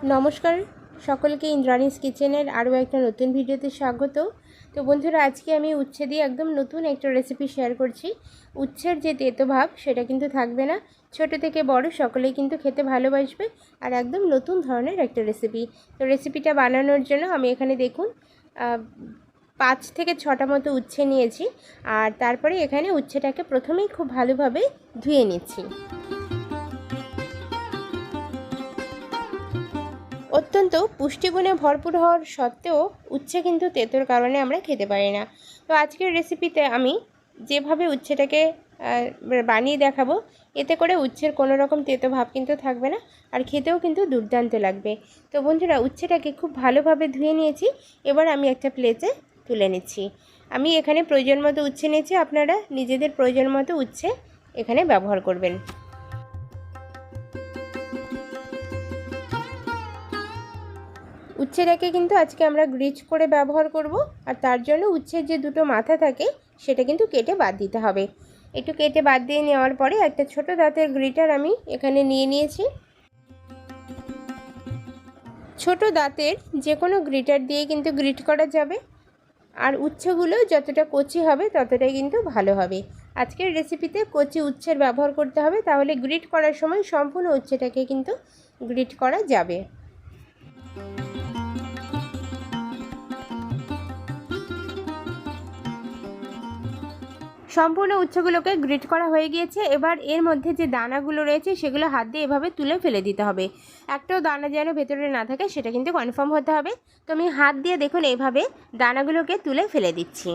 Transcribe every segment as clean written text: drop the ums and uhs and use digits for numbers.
নমস্কার সকলকে ইন্দ্রাণীস কিচেনের আরও একটা নতুন ভিডিওতে স্বাগত। তো বন্ধুরা, আজকে আমি উচ্ছে দিয়ে একদম নতুন একটা রেসিপি শেয়ার করছি। উচ্ছের যে তেতো ভাব সেটা কিন্তু থাকবে না। ছোট থেকে বড় সকলেই কিন্তু খেতে ভালোবাসবে আর একদম নতুন ধরনের একটা রেসিপি। তো রেসিপিটা বানানোর জন্য আমি এখানে দেখুন 5 থেকে 6টা মতো উচ্ছে নিয়েছি। আর তারপরে এখানে উচ্ছেটাকে প্রথমেই খুব ভালোভাবে ধুয়ে নিচ্ছি। অত্যন্ত পুষ্টিগুণে ভরপুর হওয়ার সত্ত্বেও উচ্ছে কিন্তু তেতোর কারণে আমরা খেতে পারি না। তো আজকের রেসিপিতে আমি যেভাবে উচ্ছেটাকে বানিয়ে দেখাবো, এতে করে উচ্ছের কোনো রকম তেতো ভাব কিন্তু থাকবে না আর খেতেও কিন্তু দুর্দান্ত লাগবে। তো বন্ধুরা, উচ্ছেটাকে খুব ভালোভাবে ধুয়ে নিয়েছি। এবার আমি একটা প্লেটে তুলে নিচ্ছি। আমি এখানে প্রয়োজন মতো উচ্ছে নিয়েছি, আপনারা নিজেদের প্রয়োজন মতো উচ্ছে এখানে ব্যবহার করবেন। উচ্ছেটাকে কিন্তু আজকে আমরা গ্রিট করে ব্যবহার করব, আর তার জন্য উচ্ছের যে দুটো মাথা থাকে সেটা কিন্তু কেটে বাদ দিতে হবে। একটু কেটে বাদ দিয়ে নেওয়ার পরে একটা ছোট দাঁতের গ্রিটার আমি এখানে নিয়ে নিয়েছি। ছোট দাঁতের যে কোনো গ্রিটার দিয়ে কিন্তু গ্রিট করা যাবে, আর উচ্ছেগুলো যতটা কচি হবে ততটাই কিন্তু ভালো হবে। আজকের রেসিপিতে কচি উচ্ছের ব্যবহার করতে হবে, তাহলে গ্রিট করার সময় সম্পূর্ণ উচ্ছেটাকে কিন্তু গ্রিট করা যাবে। সম্পূর্ণ উচ্ছেগুলোকে গ্রিট করা হয়ে গিয়েছে। এবার এর মধ্যে যে দানাগুলো রয়েছে সেগুলো হাত দিয়ে এভাবে তুলে ফেলে দিতে হবে। একটাও দানা যেন ভেতরে না থাকে সেটা কিন্তু কনফার্ম হতে হবে। তো আমি হাত দিয়ে দেখুন এইভাবে দানাগুলোকে তুলে ফেলে দিচ্ছি।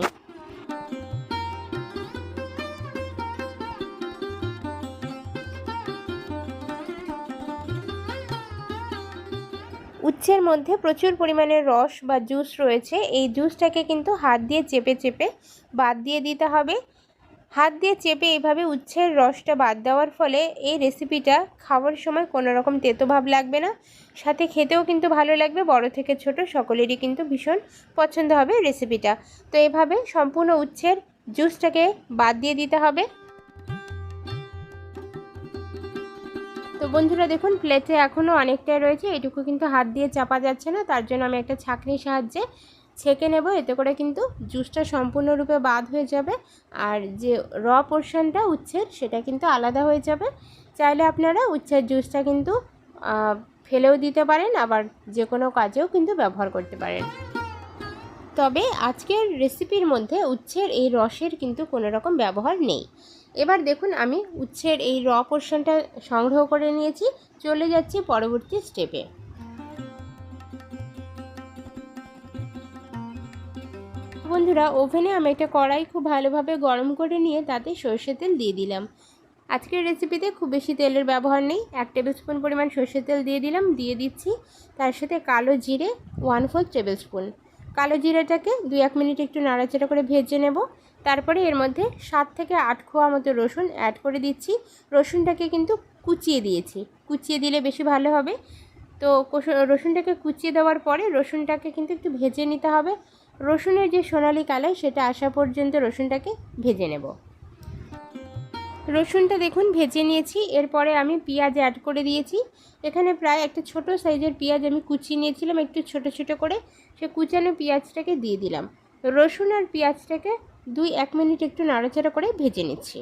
উচ্ছের মধ্যে প্রচুর পরিমাণে রস বা জুস রয়েছে, এই জুসটাকে কিন্তু হাত দিয়ে চেপে চেপে বাদ দিয়ে দিতে হবে। হাত দিয়ে চেপে এইভাবে উচ্ছের রসটা বাদ দেওয়ার ফলে এই রেসিপিটা খাওয়ার সময় কোনো রকম তেতো ভাব লাগবে না, সাথে খেতেও কিন্তু ভালো লাগবে। বড় থেকে ছোট সকলেরই কিন্তু ভীষণ পছন্দ হবে রেসিপিটা। তো এভাবে সম্পূর্ণ উচ্ছের জুসটাকে বাদ দিয়ে দিতে হবে। তো বন্ধুরা দেখুন, প্লেটে এখনও অনেকটাই রয়েছে, এটুকু কিন্তু হাত দিয়ে চাপা যাচ্ছে না, তার জন্য আমি একটা ছাঁকনির সাহায্যে ছেঁকে নেব। এতে করে কিন্তু জুসটা সম্পূর্ণরূপে বাদ হয়ে যাবে, আর যে পোর্শনটা উচ্ছের সেটা কিন্তু আলাদা হয়ে যাবে। চাইলে আপনারা উচ্ছের জুসটা কিন্তু ফেলেও দিতে পারেন, আবার যে কোনো কাজেও কিন্তু ব্যবহার করতে পারেন। তবে আজকের রেসিপির মধ্যে উচ্ছের এই রসের কিন্তু কোনো রকম ব্যবহার নেই। এবার দেখুন, আমি উচ্ছের এই পোর্শনটা সংগ্রহ করে নিয়েছি। চলে যাচ্ছি পরবর্তী স্টেপে। বন্ধুরা, ওভেনে আমি একটা কড়াই খুব ভালোভাবে গরম করে নিয়ে তাতে সরষের তেল দিয়ে দিলাম। আজকের রেসিপিতে খুব বেশি তেলের ব্যবহার নেই, 1 টেবিল স্পুন পরিমাণ সরষের তেল দিয়ে দিলাম। দিয়ে দিচ্ছি তার সাথে কালো জিরে 1/4 টেবিল স্পুন। কালো জিরেটাকে 2-1 মিনিট একটু নাড়াচাড়া করে ভেজে নেব। তারপরে এর মধ্যে 7 থেকে 8 কোয়া মতো রসুন অ্যাড করে দিচ্ছি। রসুনটাকে কিন্তু কুচিয়ে দিয়েছি, কুচিয়ে দিলে বেশি ভালো হবে। তো রসুনটাকে কুচিয়ে দেওয়ার পরে রসুনটাকে কিন্তু একটু ভেজে নিতে হবে। রসুনের যে সোনালি কালার সেটা আসা পর্যন্ত রসুনটাকে ভেজে নেব। রসুনটা দেখুন ভেজে নিয়েছি। এরপরে আমি পেঁয়াজ অ্যাড করে দিয়েছি। এখানে প্রায় একটা ছোট সাইজের পেঁয়াজ আমি কুচিয়ে নিয়েছিলাম একটু ছোট ছোট করে, সে কুচানো পেঁয়াজটাকে দিয়ে দিলাম। রসুন আর পেঁয়াজটাকে 2-1 মিনিট একটু নাড়াচাড়া করে ভেজে নিচ্ছি।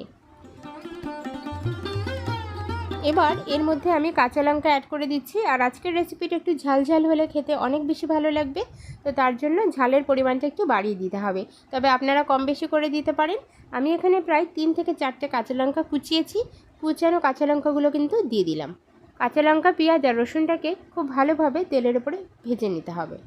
এবার এর মধ্যে আমি কাঁচা লঙ্কা অ্যাড করে দিচ্ছি। আর আজকের রেসিপিটা একটু ঝাল ঝাল হলে খেতে অনেক বেশি ভালো লাগবে, তো তার জন্য ঝালের পরিমাণটা একটু বাড়িয়ে দিতে হবে, তবে আপনারা কম বেশি করে দিতে পারেন। আমি এখানে প্রায় 3 থেকে 4টে কাঁচা লঙ্কা কুচিয়েছি। কুচানো কাঁচা লঙ্কাগুলো কিন্তু দিয়ে দিলাম। কাঁচা লঙ্কা, পেঁয়াজ আর রসুনটাকে খুব ভালোভাবে তেলের উপরে ভেজে নিতে হবে।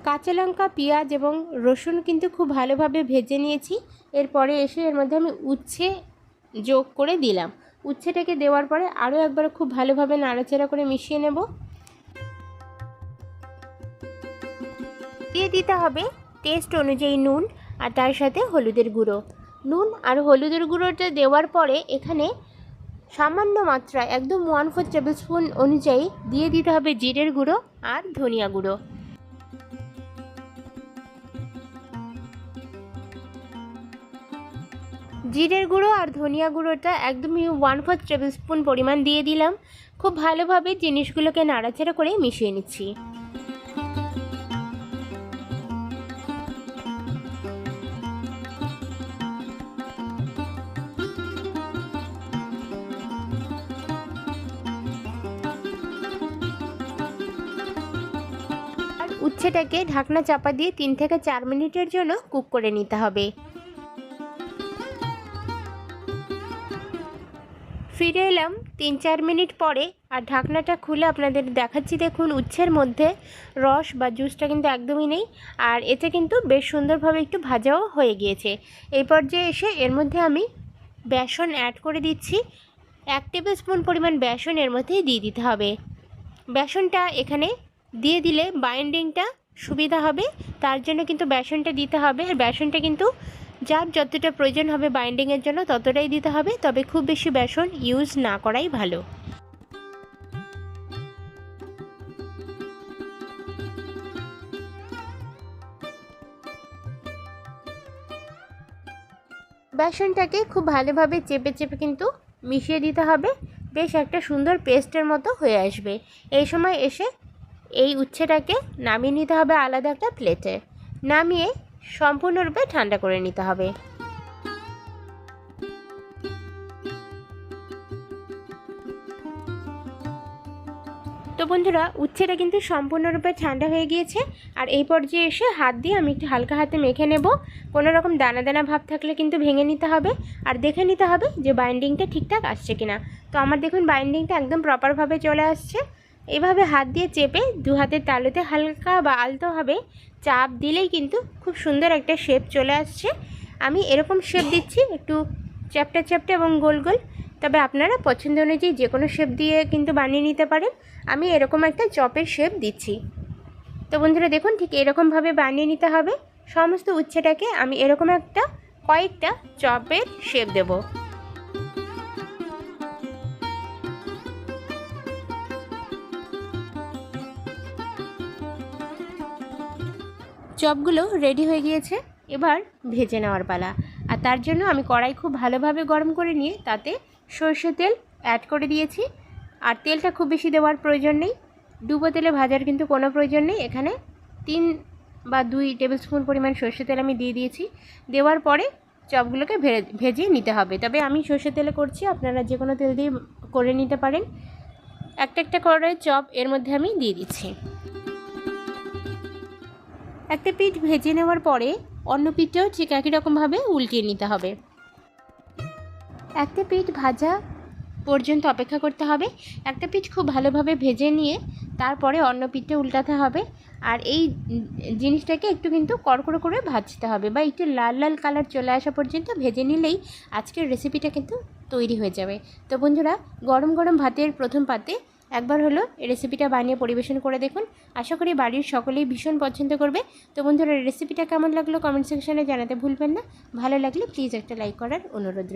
কাঁচা লঙ্কা, পেঁয়াজ এবং রসুন কিন্তু খুব ভালোভাবে ভেজে নিয়েছি। এরপরে এসে এর মধ্যে আমি উচ্ছে যোগ করে দিলাম। উচ্ছেটাকে দেওয়ার পরে আরও একবার খুব ভালোভাবে নাড়াচাড়া করে মিশিয়ে নেব। দিয়ে দিতে হবে টেস্ট অনুযায়ী নুন, আর তার সাথে হলুদের গুঁড়ো। নুন আর হলুদের গুঁড়োটা দেওয়ার পরে এখানে সামান্য মাত্রায় একদম 1/4 টেবিল স্পুন অনুযায়ী দিয়ে দিতে হবে জিরের গুঁড়ো আর ধনিয়া গুঁড়ো। জিরের গুঁড়ো আর ধনিয়া গুঁড়োটা একদমই 1/4 টেবিল স্পুন পরিমাণ দিয়ে দিলাম। খুব ভালোভাবে জিনিসগুলোকে নাড়াচাড়া করে মিশিয়ে নিচ্ছি। আর উচ্ছেটাকে ঢাকনা চাপা দিয়ে 3 থেকে 4 মিনিটের জন্য কুক করে নিতে হবে। ফিরে এলাম 3-4 মিনিট পরে, আর ঢাকনাটা খুলে আপনাদের দেখাচ্ছি। দেখুন উচ্ছের মধ্যে রস বা জুসটা কিন্তু একদমই নেই, আর এতে কিন্তু বেশ সুন্দরভাবে একটু ভাজাও হয়ে গিয়েছে। এই পর্যায়ে এসে এর মধ্যে আমি বেসন অ্যাড করে দিচ্ছি। 1 টেবিল স্পুন পরিমাণ বেসন এর মধ্যে দিয়ে দিতে হবে। বেসনটা এখানে দিয়ে দিলে বাইন্ডিংটা সুবিধা হবে, তার জন্য কিন্তু বেসনটা দিতে হবে। আর বেসনটা কিন্তু যার যতটা প্রয়োজন হবে বাইন্ডিংয়ের জন্য ততটাই দিতে হবে, তবে খুব বেশি বেসন ইউজ না করাই ভালো। বেসনটাকে খুব ভালোভাবে চেপে চেপে কিন্তু মিশিয়ে দিতে হবে। বেশ একটা সুন্দর পেস্টের মতো হয়ে আসবে। এই সময় এসে এই উচ্ছেটাকে নামিয়ে নিতে হবে আলাদা একটা প্লেটে। নামিয়ে সম্পূর্ণরূপে ঠান্ডা করে নিতে হবে। তো বন্ধুরা, উচ্ছেটা কিন্তু সম্পূর্ণরূপে ঠান্ডা হয়ে গিয়েছে। আর এই পর্যায়ে এসে হাত দিয়ে আমি একটু হালকা হাতে মেখে নেব। কোনো রকম দানা দানা ভাব থাকলে কিন্তু ভেঙে নিতে হবে, আর দেখে নিতে হবে যে বাইন্ডিংটা ঠিকঠাক আসছে কিনা। তো আমার দেখুন বাইন্ডিংটা একদম প্রপারভাবে চলে আসছে। এভাবে হাত দিয়ে চেপে 2 হাতের তালুতে হালকা বা আলতোভাবে চাপ দিলেই কিন্তু খুব সুন্দর একটা শেপ চলে আসছে। আমি এরকম শেপ দিচ্ছি, একটু চ্যাপটা চ্যাপটা এবং গোল গোল। তবে আপনারা পছন্দ অনুযায়ী যে কোনো শেপ দিয়ে কিন্তু বানিয়ে নিতে পারেন। আমি এরকম একটা চপের শেপ দিচ্ছি। তো বন্ধুরা দেখুন, ঠিক এরকমভাবে বানিয়ে নিতে হবে সমস্ত উচ্ছেটাকে। আমি এরকম একটা কয়েকটা চপের শেপ দেব। চপগুলো রেডি হয়ে গিয়েছে, এবার ভেজে নেওয়ার পালা। আর তার জন্য আমি কড়াই খুব ভালোভাবে গরম করে নিয়ে তাতে সরষের তেল অ্যাড করে দিয়েছি। আর তেলটা খুব বেশি দেওয়ার প্রয়োজন নেই, ডুবো তেলে ভাজার কিন্তু কোনো প্রয়োজন নেই। এখানে 3 বা 2 টেবিল স্পুন পরিমাণ সরষের তেল আমি দিয়ে দিয়েছি। দেওয়ার পরে চপগুলোকে ভেজে নিতে হবে। তবে আমি সরষের তেলে করছি, আপনারা যে কোনো তেল দিয়ে করে নিতে পারেন। একটা একটা করে চপ এর মধ্যে আমি দিয়ে দিচ্ছি। একটা পিঠ ভেজে নেওয়ার পরে অন্য পিঠটাও ঠিক একই রকমভাবে উল্টিয়ে নিতে হবে। একটা পিঠ ভাজা পর্যন্ত অপেক্ষা করতে হবে। একটা পিঠ খুব ভালোভাবে ভেজে নিয়ে তারপরে অন্য পিঠটা উল্টাতে হবে। আর এই জিনিসটাকে একটু কিন্তু কড়কড়ো করে ভাজতে হবে, বা একটু লাল লাল কালার চলে আসা পর্যন্ত ভেজে নিলেই আজকের রেসিপিটা কিন্তু তৈরি হয়ে যাবে। তো বন্ধুরা, গরম গরম ভাতের প্রথম পাতে একবার হলো এই রেসিপিটা বানিয়ে পরিবেশন করে দেখুন। আশা করি বাড়ির সকলেই ভীষণ পছন্দ করবে। তো বন্ধুরা, রেসিপিটা কেমন লাগলো কমেন্ট সেকশনে জানাতে ভুলবেন না। ভালো লাগলে প্লিজ একটা লাইক করার অনুরোধ।